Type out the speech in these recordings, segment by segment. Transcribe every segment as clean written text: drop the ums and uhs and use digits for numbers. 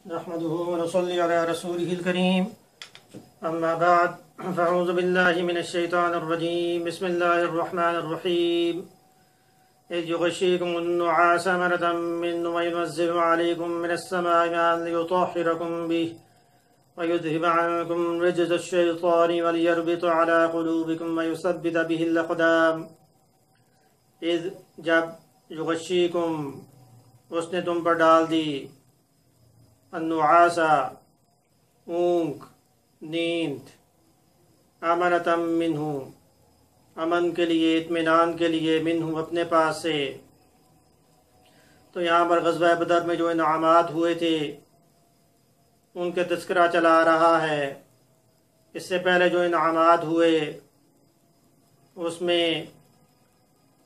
نحمده ونصلي على رسوله الكريم أما بعد فأعوذ بالله من الشيطان الرجيم بسم الله الرحمن الرحيم إذ يغشيكم النعاس أمنة منه وينزل عليكم من السماء ماء ليطهركم به ويذهب عنكم رجز الشيطان وليربط على قلوبكم ويثبت به الأقدام إذ جب یغشیکم اس نے تم پر ڈال دی النعاسا اونگ نیند امنتم منہ امن کے لیے اطمینان کے لیے منہ اپنے پاس سے۔ تو یہاں پر غزوہ بدر میں جو انعامات ہوئے تھے ان کے تذکرہ چلا رہا ہے۔ اس سے پہلے جو انعامات ہوئے اس میں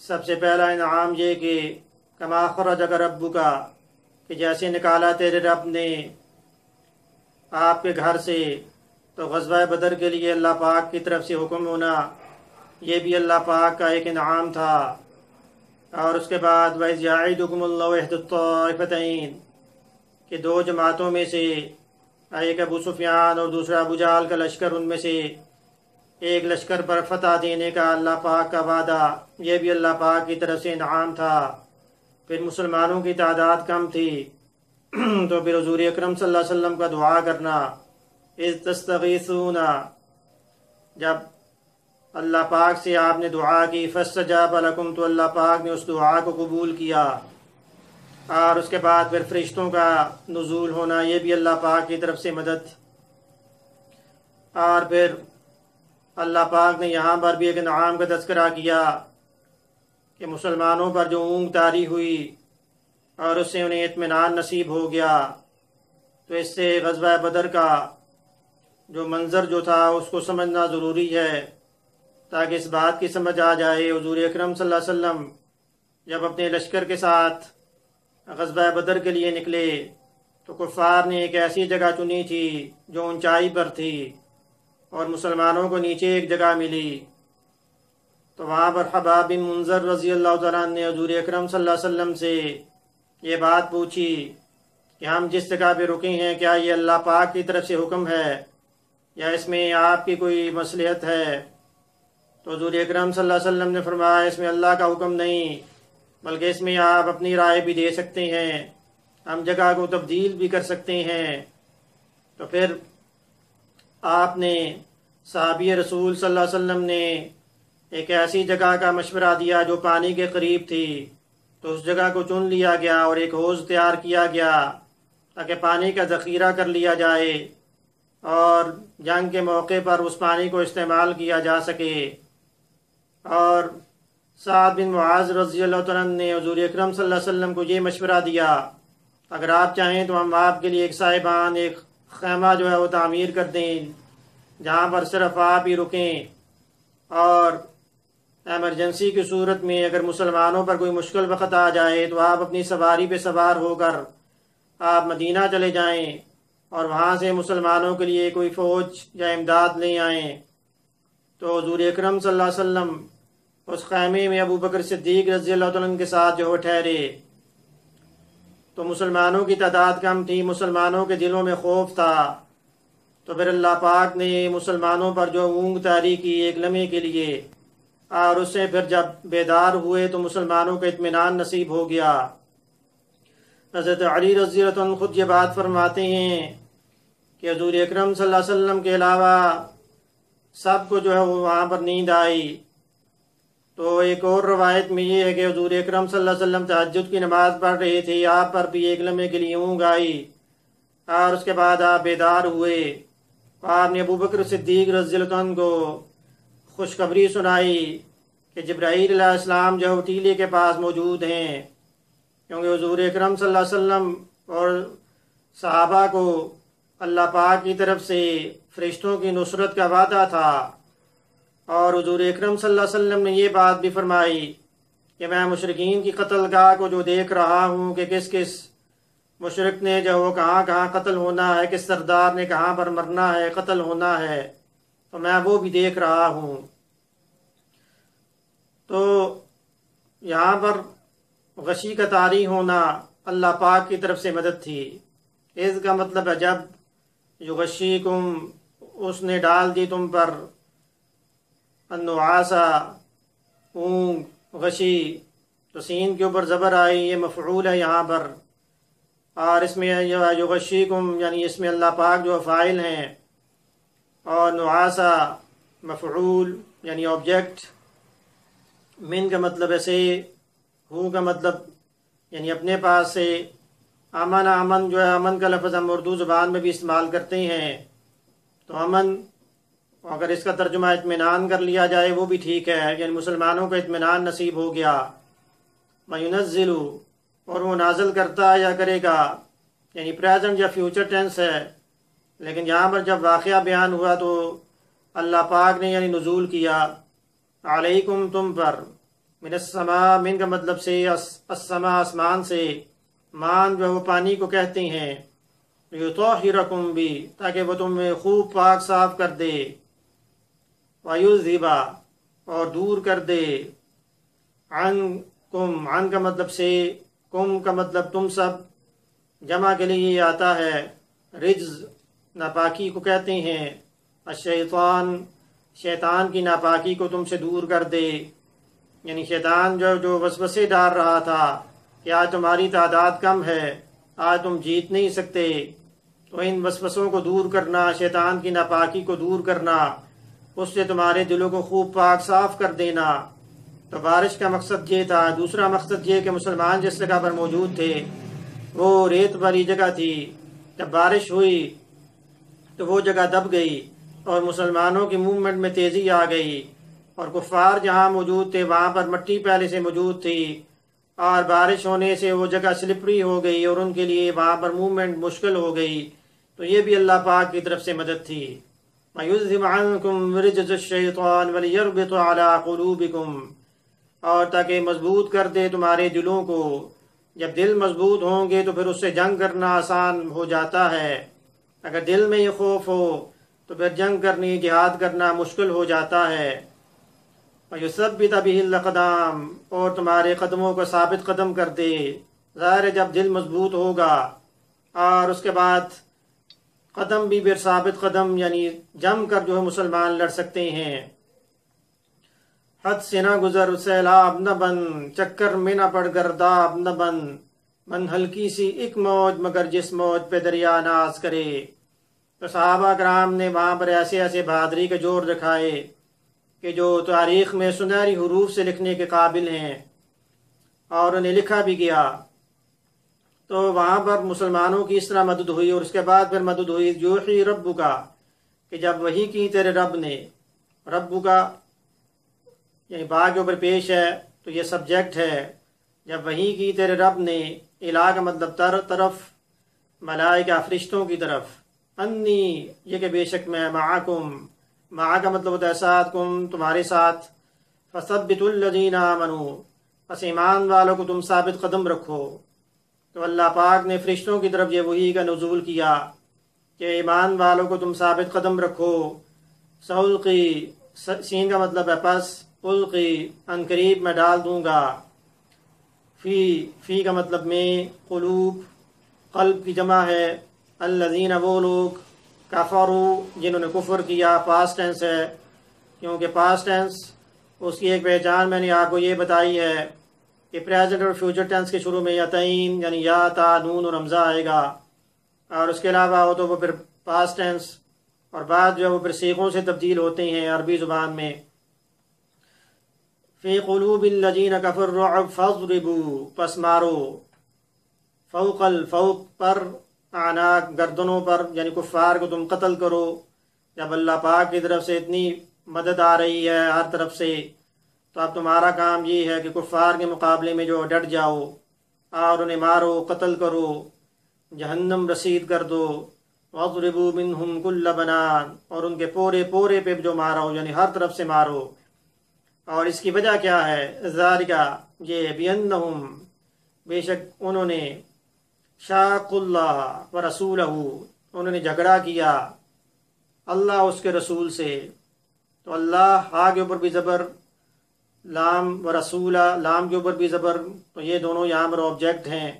سب سے پہلا انعام یہ کہ کما خرجک ربک کہ جیسے نکالا تیرے رب نے آپ کے گھر سے، تو غزوہ بدر کے لیے اللہ پاک کی طرف سے حکم ہونا یہ بھی اللہ پاک کا ایک انعام تھا۔ اور اس کے بعد وَإِذْ يَعِدُكُمُ اللَّهُ إِحْدَى الطَّائِفَتَيْنِ کہ دو جماعتوں میں سے ایک ابو سفیان اور دوسرا ابو جہل کا لشکر، ان میں سے ایک لشکر پر فتح دینے کا اللہ پاک کا وعدہ یہ بھی اللہ پاک کی طرف سے انعام تھا۔ پھر مسلمانوں کی تعداد کم تھی تو پھر حضور اکرم صلی اللہ علیہ وسلم کا دعا کرنا، اذ تستغیثون جب اللہ پاک سے آپ نے دعا کی، فاستجاب لکم تو اللہ پاک نے اس دعا کو قبول کیا۔ اور اس کے بعد پھر فرشتوں کا نزول ہونا یہ بھی اللہ پاک کی طرف سے مدد۔ اور پھر اللہ پاک نے یہاں پر بھی ایک انعام کا تذکرہ کیا کہ مسلمانوں پر جو اونگ طاری ہوئی اور اس سے انہیں اطمینان نصیب ہو گیا۔ تو اس سے غزوہ بدر کا جو منظر جو تھا اس کو سمجھنا ضروری ہے تاکہ اس بات کی سمجھ آ جائے۔ حضور اکرم صلی اللہ علیہ وسلم جب اپنے لشکر کے ساتھ غزوہ بدر کے لیے نکلے تو کفار نے ایک ایسی جگہ چنی تھی جو اونچائی پر تھی اور مسلمانوں کو نیچے ایک جگہ ملی۔ تو وہاں پر حباب بن منذر رضی اللہ تعالیٰ عنہ نے حضور اکرم صلی اللہ علیہ وسلم سے یہ بات پوچھی کہ ہم جس جگہ پہ رکے ہیں کیا یہ اللہ پاک کی طرف سے حکم ہے یا اس میں آپ کی کوئی مصلحت ہے؟ تو حضور اکرم صلی اللہ علیہ وسلم نے فرمایا اس میں اللہ کا حکم نہیں بلکہ اس میں آپ اپنی رائے بھی دے سکتے ہیں، ہم جگہ کو تبدیل بھی کر سکتے ہیں۔ تو پھر آپ نے صحابی رسول صلی اللہ علیہ وسلم نے ایک ایسی جگہ کا مشورہ دیا جو پانی کے قریب تھی، تو اس جگہ کو چن لیا گیا اور ایک حوض تیار کیا گیا تاکہ پانی کا ذخیرہ کر لیا جائے اور جنگ کے موقع پر اس پانی کو استعمال کیا جا سکے۔ اور سعد بن معاذ رضی اللہ تعالیٰ نے حضور اکرم صلی اللہ علیہ وسلم کو یہ مشورہ دیا اگر آپ چاہیں تو ہم آپ کے لیے ایک صاحبان ایک خیمہ جو ہے وہ تعمیر کر دیں جہاں پر صرف آپ ہی رکیں، اور ایمرجنسی کی صورت میں اگر مسلمانوں پر کوئی مشکل وقت آ جائے تو آپ اپنی سواری پہ سوار ہو کر آپ مدینہ چلے جائیں اور وہاں سے مسلمانوں کے لیے کوئی فوج یا امداد لے آئیں۔ تو حضور اکرم صلی اللہ علیہ وسلم اس خیمے میں ابو بکر صدیق رضی اللہ تعالیٰ عنہ کے ساتھ جو ٹھہرے۔ تو مسلمانوں کی تعداد کم تھی، مسلمانوں کے دلوں میں خوف تھا، تو پھر اللہ پاک نے مسلمانوں پر جو اونگ طاری کی ایک لمحے کے لیے، اور اس سے پھر جب بیدار ہوئے تو مسلمانوں کو اطمینان نصیب ہو گیا۔ حضرت علی رضی اللہ عنہ خود یہ بات فرماتے ہیں کہ حضور اکرم صلی اللہ علیہ وسلم کے علاوہ سب کو جو ہے وہ وہاں پر نیند آئی۔ تو ایک اور روایت میں یہ ہے کہ حضور اکرم صلی اللہ علیہ وسلم تہجد کی نماز پڑھ رہے تھے، آپ پر بھی ایک لمحے کے لیے اونگ آئی اور اس کے بعد آپ بیدار ہوئے۔ آپ نے ابو بکر صدیق رضی اللہ عنہ کو خوشخبری سنائی کہ جبرائیل علیہ السلام جو ٹیلے کے پاس موجود ہیں، کیونکہ حضور اکرم صلی اللہ علیہ وسلم اور صحابہ کو اللہ پاک کی طرف سے فرشتوں کی نصرت کا وعدہ تھا، اور حضور اکرم صلی اللہ علیہ وسلم نے یہ بات بھی فرمائی کہ میں مشرکین کی قتل گاہ کو جو دیکھ رہا ہوں کہ کس کس مشرک نے جو وہ کہاں کہاں قتل ہونا ہے، کس سردار نے کہاں پر مرنا ہے، قتل ہونا ہے، تو میں وہ بھی دیکھ رہا ہوں۔ تو یہاں پر غشی کا طاری ہونا اللہ پاک کی طرف سے مدد تھی۔ اذ کا مطلب ہے جب، یغشیکم اس نے ڈال دی تم پر، النعاسا اونگ، غشی تو سین کے اوپر زبر آئی، یہ مفعول ہے یہاں پر، اور اس میں یغشیکم یعنی اس میں اللہ پاک جو فاعل ہیں، اور نعاسا مفعول یعنی آبجیکٹ، من کا مطلب ہے سے، ہو کا مطلب یعنی اپنے پاس سے، امن، امن جو ہے امن کا لفظ ہم اردو زبان میں بھی استعمال کرتے ہیں، تو امن اگر اس کا ترجمہ اطمینان کر لیا جائے وہ بھی ٹھیک ہے، یعنی مسلمانوں کو اطمینان نصیب ہو گیا۔ وَيُنَزِّلُ اور وہ نازل کرتا ہے یا کرے گا، یعنی پریزنٹ یا فیوچر ٹینس ہے، لیکن یہاں پر جب واقعہ بیان ہوا تو اللہ پاک نے یعنی نزول کیا، علیکم تم پر، من السماء، من کا مطلب سے السماء آسمان سے، مان جو ہے وہ پانی کو کہتے ہیں، یطہرکم بھی تاکہ وہ تمہیں خوب پاک صاف کر دے، وَيُذْهِبَ اور دور کر دے، عنکم، عن کا مطلب سے، کم کا مطلب تم سب، جمع کے لیے یہ آتا ہے، رجز ناپاکی کو کہتے ہیں، الشیطان شیطان کی ناپاکی کو تم سے دور کر دے، یعنی شیطان جو وسوسے ڈال رہا تھا کہ آج تمہاری تعداد کم ہے، آج تم جیت نہیں سکتے، تو ان وسوسوں کو دور کرنا، شیطان کی ناپاکی کو دور کرنا، اس سے تمہارے دلوں کو خوب پاک صاف کر دینا۔ تو بارش کا مقصد یہ تھا۔ دوسرا مقصد یہ کہ مسلمان جس جگہ پر موجود تھے وہ ریت والی جگہ تھی، جب بارش ہوئی تو وہ جگہ دب گئی اور مسلمانوں کی موومنٹ میں تیزی آ گئی، اور کفار جہاں موجود تھے وہاں پر مٹی پہلے سے موجود تھی، اور بارش ہونے سے وہ جگہ سلپری ہو گئی اور ان کے لیے وہاں پر موومنٹ مشکل ہو گئی، تو یہ بھی اللہ پاک کی طرف سے مدد تھی۔ وَيُذْهِبْ عَنْكُمْ رِجْزَ الشَّيْطَانِ وَلِيَرْبِطَ عَلَىٰ قُلُوبِكُمْ اور تاکہ مضبوط کر دے تمہارے دلوں کو۔ جب دل مضبوط ہوں گے تو پھر اس سے جنگ کرنا آسان ہو جاتا ہے، اگر دل میں یہ خوف ہو تو پھر جنگ کرنی، جہاد کرنا مشکل ہو جاتا ہے۔ وَيُثَبِّتَ بِهِ الْأَقْدَامَ اور تمہارے قدموں کو ثابت قدم کر دے۔ ظاہر ہے جب دل مضبوط ہوگا اور اس کے بعد قدم بھی پھر ثابت قدم، یعنی جم کر جو ہے مسلمان لڑ سکتے ہیں۔ حد سے نہ گزر سیلاب نہ بن، چکر میں نہ پڑ گرداب نہ بن، من ہلکی سی ایک موج مگر جس موج پہ دریا ناز کرے۔ تو صحابہ کرام نے وہاں پر ایسے ایسے بہادری کے جوڑ دکھائے کہ جو تاریخ میں سنہری حروف سے لکھنے کے قابل ہیں، اور انہیں لکھا بھی گیا۔ تو وہاں پر مسلمانوں کی اس طرح مدد ہوئی، اور اس کے بعد پھر مدد ہوئی یوحی رب کا، کہ جب وحی کی تیرے رب نے، رب کا یعنی با کے اوپر پیش ہے تو یہ سبجیکٹ ہے، جب وحی کی تیرے رب نے، الہ کا مطلب طرف، ملائکہ فرشتوں کی طرف، انی یہ کہ بے شک میں، معکم، مع کا مطلب ہوتا ہے ساتھ، کم تمہارے ساتھ، فثبتوا الذین آمنوا پس ایمان والوں کو تم ثابت قدم رکھو۔ تو اللہ پاک نے فرشتوں کی طرف یہ وحی کا نزول کیا کہ ایمان والوں کو تم ثابت قدم رکھو۔ سألقی، سین کا مطلب ہے پس، القی ان قریب میں ڈال دوں گا، فی کا مطلب میں، قلوب قلب کی جمع ہے، الذین وہ لوگ، کفروا جنہوں نے کفر کیا، پاسٹ ٹینس ہے، کیونکہ پاسٹ ٹینس اس کی ایک پہچان میں نے آپ کو یہ بتائی ہے کہ پریزنٹ اور فیوچر ٹینس کے شروع میں یاتین یعنی یا تا نون اور حمزہ آئے گا، اور اس کے علاوہ ہو تو وہ پھر پاسٹ ٹینس، اور بعد جو ہے وہ پھر صیغوں سے تبدیل ہوتے ہیں عربی زبان میں۔ فی قلوب الذین کفروا الرعب فاضربوا پس مارو، فوق الفوق پر، اعناق گردنوں پر، یعنی کفار کو تم قتل کرو۔ جب اللہ پاک کی طرف سے اتنی مدد آ رہی ہے ہر طرف سے، تو اب تمہارا کام یہ ہے کہ کفار کے مقابلے میں جو ڈٹ جاؤ اور انہیں مارو، قتل کرو، جہنم رسید کر دو۔ وَاضْرِبُوا مِنْهُمْ كُلَّ بَنَانٍ اور ان کے پورے پورے پہ جو مارو، یعنی ہر طرف سے مارو۔ اور اس کی وجہ کیا ہے؟ ذَلِكَ یہ، بِأَنَّهُمْ بے شک انہوں نے، شاقوا اللہ وَرَسُولَهُ انہوں نے جھگڑا کیا اللہ اس کے رسول سے۔ تو اللہ ہا کے اوپر بھی زبر، لام و رسولہ، لام کے اوپر بھی زبر، تو یہ دونوں یہاں پر آبجیکٹ ہیں،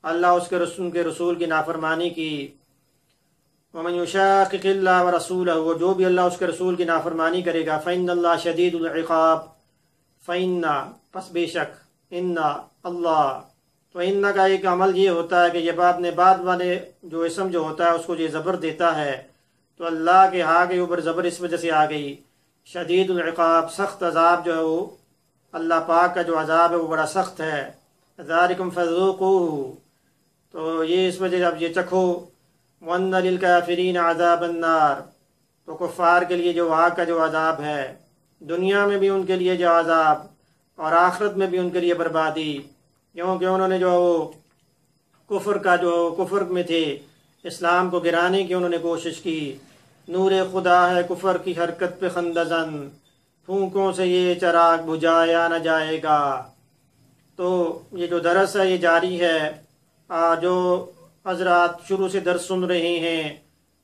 اللہ اس کے رسول کی نافرمانی کی۔ ومن یشاقق اللہ ورسولہ، وہ جو بھی اللہ اس کے رسول کی نافرمانی کرے گا، فإن اللہ شدید العقاب، فإن پس بے شک، ان اللہ، تو ان کا ایک عمل یہ ہوتا ہے کہ یہ بعد والے جو اسم جو ہوتا ہے اس کو یہ زبر دیتا ہے، تو اللہ کے ہاں کے اوپر زبر اس وجہ سے آ گئی۔ شدید العقاب، سخت عذاب جو ہے وہ اللہ پاک کا جو عذاب ہے وہ بڑا سخت ہے۔ ذالکم فذوقوہ، تو یہ اس وجہ سے اب یہ چکھو۔ وَأَنَّ لِلْكَافِرِينَ عَذَابَ النَّارِ، تو کفار کے لیے جو آگ کا جو عذاب ہے، دنیا میں بھی ان کے لیے جو عذاب اور آخرت میں بھی ان کے لیے بربادی، کیونکہ انہوں نے جو کفر میں تھے، اسلام کو گرانے کی انہوں نے کوشش کی۔ نور خدا ہے کفر کی حرکت پہ خندزن، پھونکوں سے یہ چراغ بجھایا نہ جائے گا۔ تو یہ جو درس ہے یہ جاری ہے، جو حضرات شروع سے درس سن رہے ہیں،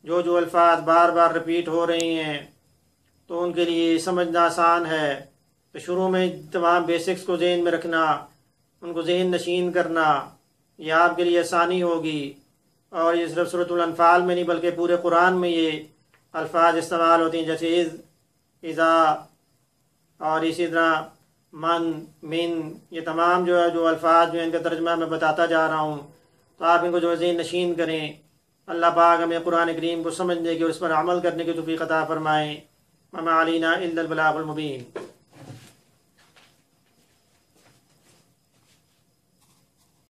جو الفاظ بار بار رپیٹ ہو رہے ہیں، تو ان کے لیے سمجھنا آسان ہے۔ تو شروع میں تمام بیسکس کو ذہن میں رکھنا، ان کو ذہن نشین کرنا، یہ آپ کے لیے آسانی ہوگی۔ اور یہ صرف سورۃ الانفال میں نہیں بلکہ پورے قرآن میں یہ الفاظ استعمال ہوتے ہیں، جیسے اذا اور اسی طرح من، یہ تمام جو الفاظ جو ان کا ترجمہ میں بتاتا جا رہا ہوں، تو آپ ان کو جو ذہن نشین کریں۔ اللہ پاک ہمیں قرآن کریم کو سمجھنے کی اور اس پر عمل کرنے کی توفیق عطا فرمائیں۔ وما علینا الا البلاغ المبین۔